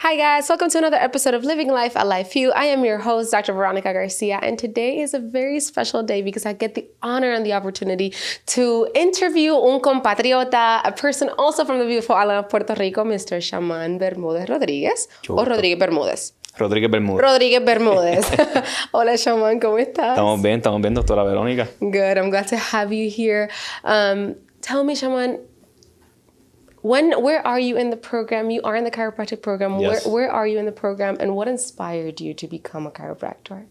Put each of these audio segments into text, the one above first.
Hi guys, welcome to another episode of Living Life a Life View. I am your host, Dr. Veronica Garcia, and today is a very special day because I get the honor and the opportunity to interview un compatriota, a person also from the beautiful island of Puerto Rico, Mr. Shaman Rodriguez, o Rodriguez Bermedez. Rodriguez Bermedez. Rodriguez Bermedez. Hola, Shaman, ¿cómo estás? Estamos bien, doctora Verónica. Good, I'm glad to have you here. Tell me, Shaman, where are you in the program? You are in the chiropractic program. Yes. Where are you in the program, and what inspired you to become a chiropractor?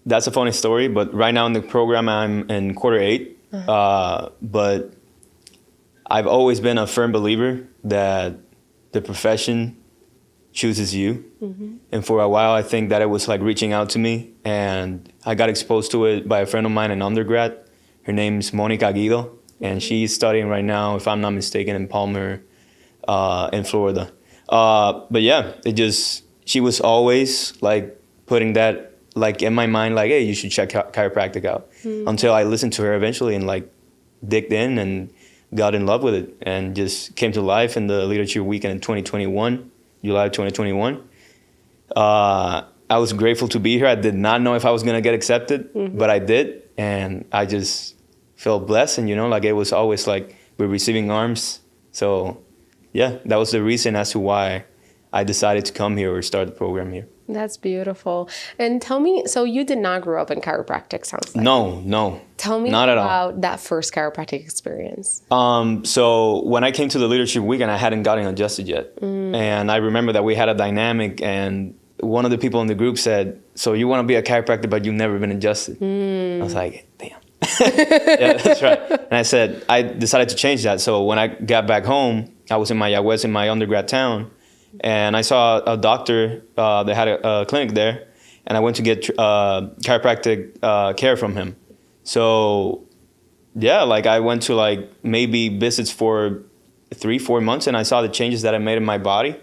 That's a funny story, but right now in the program, I'm in quarter 8. But I've always been a firm believer that the profession chooses you. Mm-hmm. And for a while, I think that it was like reaching out to me, and I got exposed to it by a friend of mine in undergrad. Her name's Monica Guido. And she's studying right now, if I'm not mistaken, in Palmer, in Florida. But yeah, she was always like putting that like in my mind, like, hey, you should check chiropractic out. Mm-hmm. Until I listened to her eventually and like digged in and got in love with it and just came to life in the leadership weekend in 2021, July 2021. I was grateful to be here. I did not know if I was gonna get accepted, but I did, and I just felt blessed, and like it was always like we're receiving arms. So yeah, that was the reason as to why I decided to come here or start the program here. That's beautiful. And tell me, so you did not grow up in chiropractic, sounds like. No. Tell me not about that first chiropractic experience. So when I came to the leadership weekend, I hadn't gotten adjusted yet. And I remember that we had a dynamic, and one of the people in the group said, so you want to be a chiropractor, but you've never been adjusted. I was like, damn. Yeah, that's right. And I decided to change that. So when I got back home, I was in my undergrad town, and I saw a doctor that had a clinic there, and I went to get chiropractic care from him. So yeah, like I went to like maybe visits for 3-4 months, and I saw the changes that I made in my body.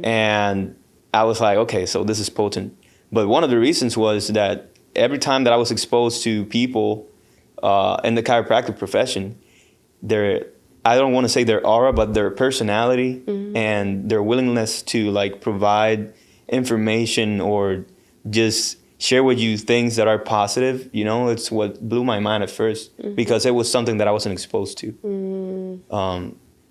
And I was like, okay, so this is potent. But one of the reasons was that every time that I was exposed to people in the chiropractic profession, I don't want to say their aura, but their personality and their willingness to like provide information or just share with you things that are positive, it's what blew my mind at first, because it was something that I wasn't exposed to.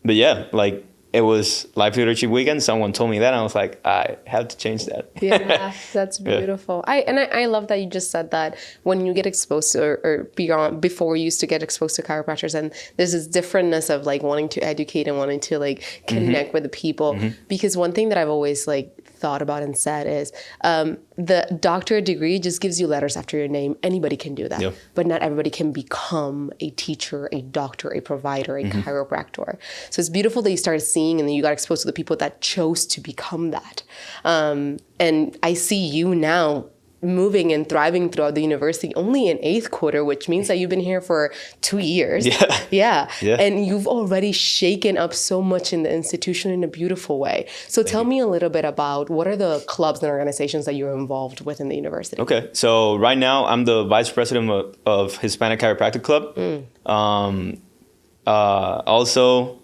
But yeah, like it was Life Leadership Weekend. Someone told me that, and I was like, I have to change that. Yeah, that's beautiful. Yeah. I love that you just said that when you get exposed to, or before you used to get exposed to chiropractors, and there's this differentness of like wanting to educate and wanting to like connect with the people. Because one thing that I've always like thought about and said is the doctorate degree just gives you letters after your name. Anybody can do that, but not everybody can become a teacher, a doctor, a provider, a chiropractor. So it's beautiful that you started seeing, and then you got exposed to the people that chose to become that. And I see you now moving and thriving throughout the university only in 8th quarter, which means that you've been here for 2 years. Yeah. And you've already shaken up so much in the institution in a beautiful way. So tell me a little bit about what are the clubs and organizations that you're involved with in the university? Okay. So right now I'm the vice president of Hispanic Chiropractic Club. Also,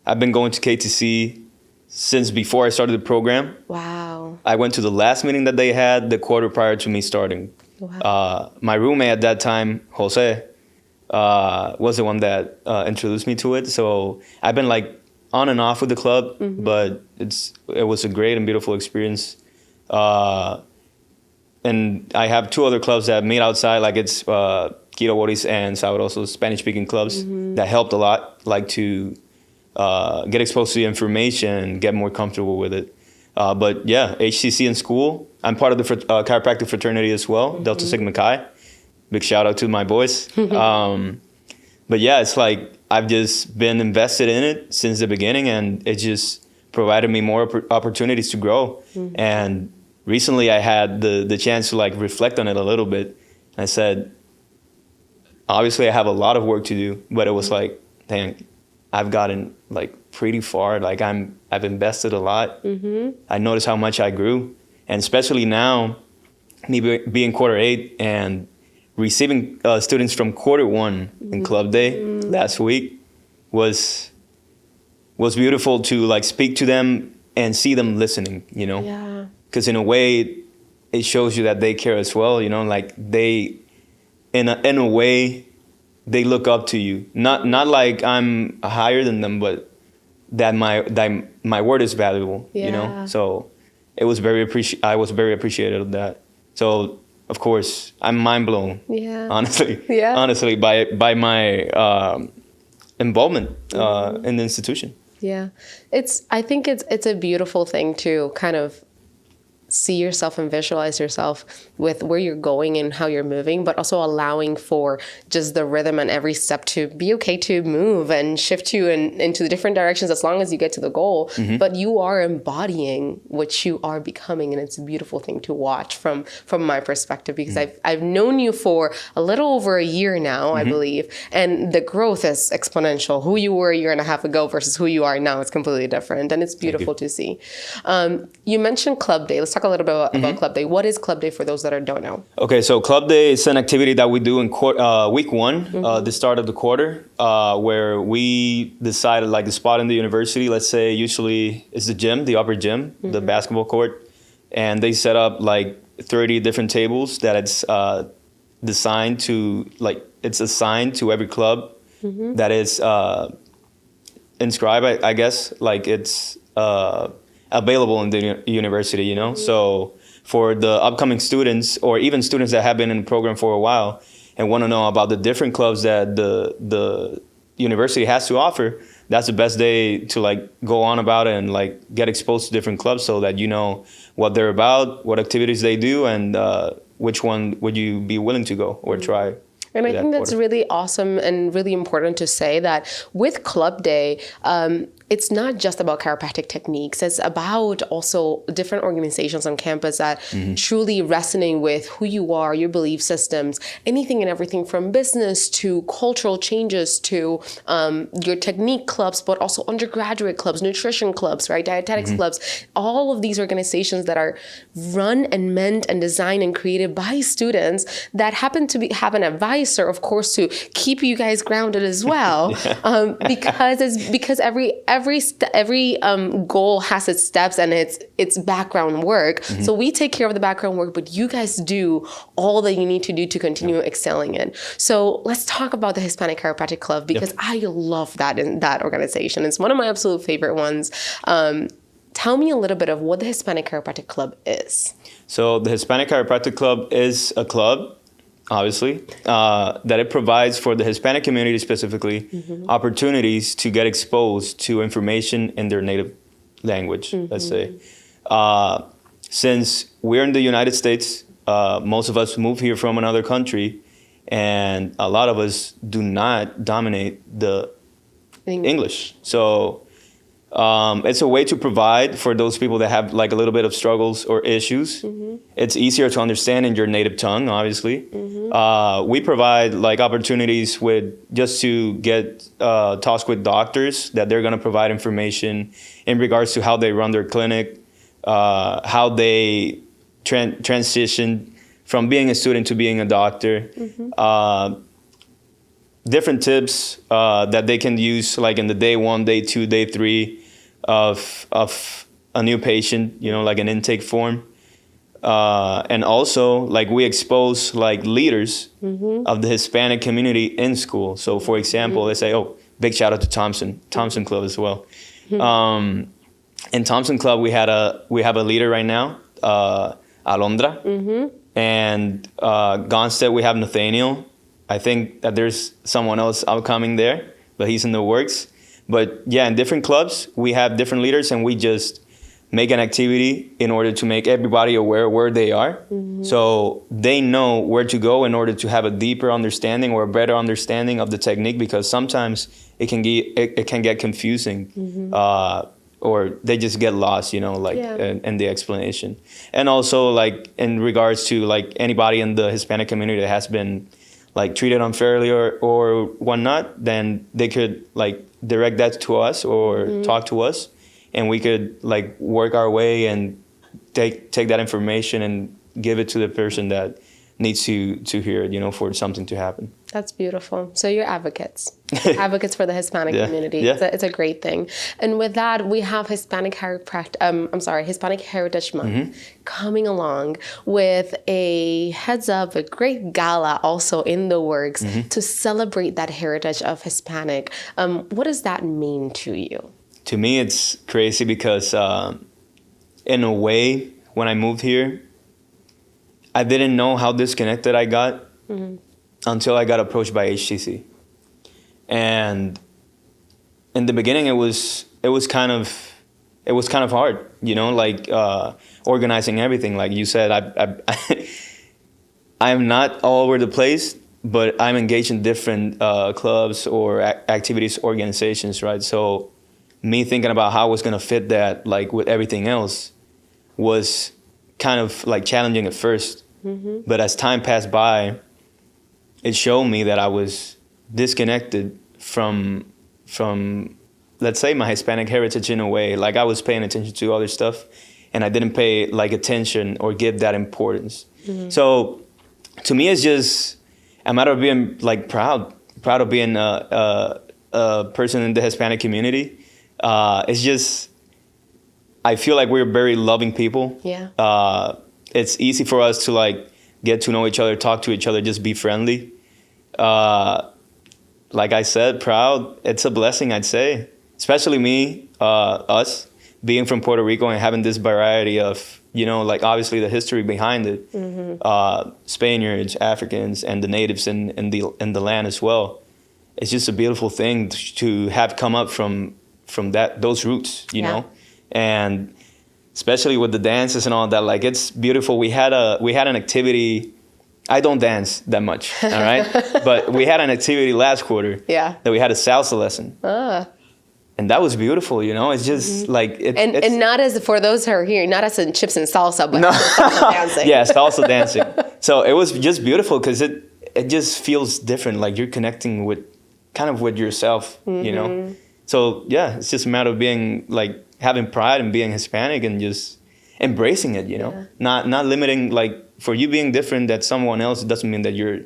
I've been going to KTC since before I started the program. Wow. I went to the last meeting that they had the quarter prior to me starting. Wow. My roommate at that time, Jose, was the one that introduced me to it. So I've been like on and off with the club, but it was a great and beautiful experience. And I have 2 other clubs that meet outside, like it's Quito Boris and Sabroso, Spanish-speaking clubs that helped a lot, like to get exposed to the information, get more comfortable with it. But yeah, HCC in school. I'm part of the chiropractic fraternity as well, Delta Sigma Chi. Big shout out to my boys. But yeah, it's like I've just been invested in it since the beginning, and it just provided me more opportunities to grow. And recently I had the chance to like reflect on it a little bit. I said, obviously I have a lot of work to do, but it was like, dang, I've gotten like pretty far. Like I've invested a lot. I noticed how much I grew, and especially now, me being quarter 8 and receiving students from quarter 1 in Club Day last week was beautiful to like speak to them and see them listening, you know? Yeah. Because in a way, it shows you that they care as well, you know, like they, in a way, they look up to you. Not like I'm higher than them, but that my word is valuable, you know? So I was very appreciative of that. So of course, I'm mind blown, honestly, by my involvement in the institution. Yeah. I think it's a beautiful thing to kind of see yourself and visualize yourself with where you're going and how you're moving, but also allowing for just the rhythm and every step to be okay to move and shift you into the different directions as long as you get to the goal. But you are embodying what you are becoming, and it's a beautiful thing to watch from my perspective, because I've known you for a little over a year now, I believe, and the growth is exponential. Who you were a year and a half ago versus who you are now is completely different, and it's beautiful to see. You mentioned Club Day. Let's talk a little bit about Club Day. What is Club Day for those that don't know? Okay, so Club Day is an activity that we do in week one, the start of the quarter, where we decided like the spot in the university, let's say usually it's the gym, the upper gym, the basketball court, and they set up like 30 different tables that it's assigned to every club that is inscribed, I guess, like it's available in the university, you know? So for the upcoming students, or even students that have been in the program for a while and want to know about the different clubs that the university has to offer, that's the best day to like go on about it and like get exposed to different clubs so that you know what they're about, what activities they do, and which one would you be willing to go or try. And I think that's really awesome and really important to say that with Club Day, it's not just about chiropractic techniques. It's about also different organizations on campus that truly resonate with who you are, your belief systems, anything and everything from business to cultural changes to your technique clubs, but also undergraduate clubs, nutrition clubs, right? Dietetics clubs, all of these organizations that are run and meant and designed and created by students that happen to have an advisor, of course, to keep you guys grounded as well. because every goal has its steps and its background work. So we take care of the background work, but you guys do all that you need to do to continue excelling in. So let's talk about the Hispanic Chiropractic Club, because I love that in that organization. It's one of my absolute favorite ones. Tell me a little bit of what the Hispanic Chiropractic Club is. So the Hispanic Chiropractic Club is a club, obviously, that it provides for the Hispanic community specifically opportunities to get exposed to information in their native language, let's say. Since we're in the United States, most of us move here from another country, and a lot of us do not dominate the English. So it's a way to provide for those people that have like a little bit of struggles or issues. It's easier to understand in your native tongue, obviously. We provide like opportunities just to get talks with doctors that they're going to provide information in regards to how they run their clinic, how they transition from being a student to being a doctor. Different tips that they can use like in the day 1, day 2, day 3 of a new patient, you know, like an intake form. And also like we expose like leaders of the Hispanic community in school. So for example, they say, big shout out to Thompson Club as well. In Thompson Club, we have a leader right now, Alondra, and Gonstead, we have Nathaniel. I think that there's someone else upcoming there, but he's in the works. But yeah, in different clubs, we have different leaders, and we just make an activity in order to make everybody aware where they are. So they know where to go in order to have a deeper understanding or a better understanding of the technique, because sometimes it can get confusing. Or they just get lost, you know, like in the explanation. And also like in regards to like anybody in the Hispanic community that has been like treated unfairly or whatnot, then they could like direct that to us or talk to us, and we could like work our way and take that information and give it to the person that needs to hear it, you know, for something to happen. That's beautiful. So you're advocates, advocates for the Hispanic community. Yeah. It's a great thing. And with that, we have Hispanic Heritage Month coming along with a heads up, a great gala also in the works to celebrate that heritage of Hispanic. What does that mean to you? To me, it's crazy because in a way, when I moved here, I didn't know how disconnected I got until I got approached by HTC. And in the beginning, it was kind of hard, you know, like organizing everything. Like you said, I'm not all over the place, but I'm engaged in different clubs or activities, organizations, right? So me thinking about how I was gonna fit that, like with everything else, was kind of like challenging at first. But as time passed by, it showed me that I was disconnected from let's say my Hispanic heritage in a way. Like I was paying attention to other stuff and I didn't pay like attention or give that importance. So to me, it's just a matter of being like proud of being a person in the Hispanic community. It's just, I feel like we're very loving people. Yeah. It's easy for us to like get to know each other, talk to each other, just be friendly. Like I said, proud. It's a blessing, I'd say. Especially me, us, being from Puerto Rico and having this variety of, you know, like obviously the history behind it. Spaniards, Africans, and the natives in the land as well. It's just a beautiful thing to have come up from those roots, you know, and especially with the dances and all that. Like it's beautiful. We had an activity. I don't dance that much, all right, but we had an activity last quarter. Yeah. That we had a salsa lesson. And that was beautiful, you know. It's just like and not as for those who are here, not as in chips and salsa, but salsa dancing. Yeah, salsa dancing. So it was just beautiful because it just feels different. Like you're connecting with yourself, you know. So yeah, it's just a matter of being like having pride and being Hispanic and just embracing it, you know. Not limiting, like for you being different that someone else, it doesn't mean that you're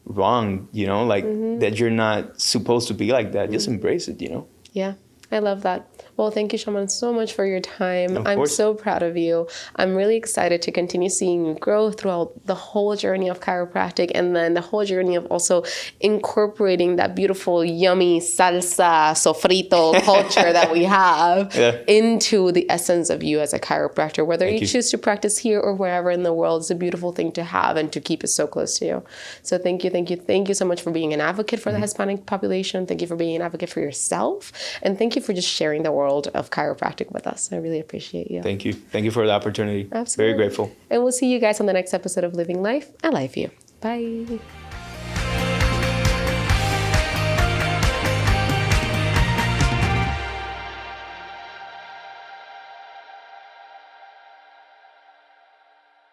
wrong, you know, like that you're not supposed to be like that. Just embrace it, you know. Yeah, I love that. Well, thank you, Shaman, so much for your time. I'm so proud of you. I'm really excited to continue seeing you grow throughout the whole journey of chiropractic and then the whole journey of also incorporating that beautiful, yummy salsa, sofrito culture that we have into the essence of you as a chiropractor. Whether you choose to practice here or wherever in the world, it's a beautiful thing to have and to keep it so close to you. So thank you so much for being an advocate for the Hispanic population. Thank you for being an advocate for yourself. And thank you for just sharing the world of chiropractic with us. I really appreciate you. Thank you. Thank you for the opportunity. Absolutely. Very grateful. And we'll see you guys on the next episode of Living Life. I Life You. Bye.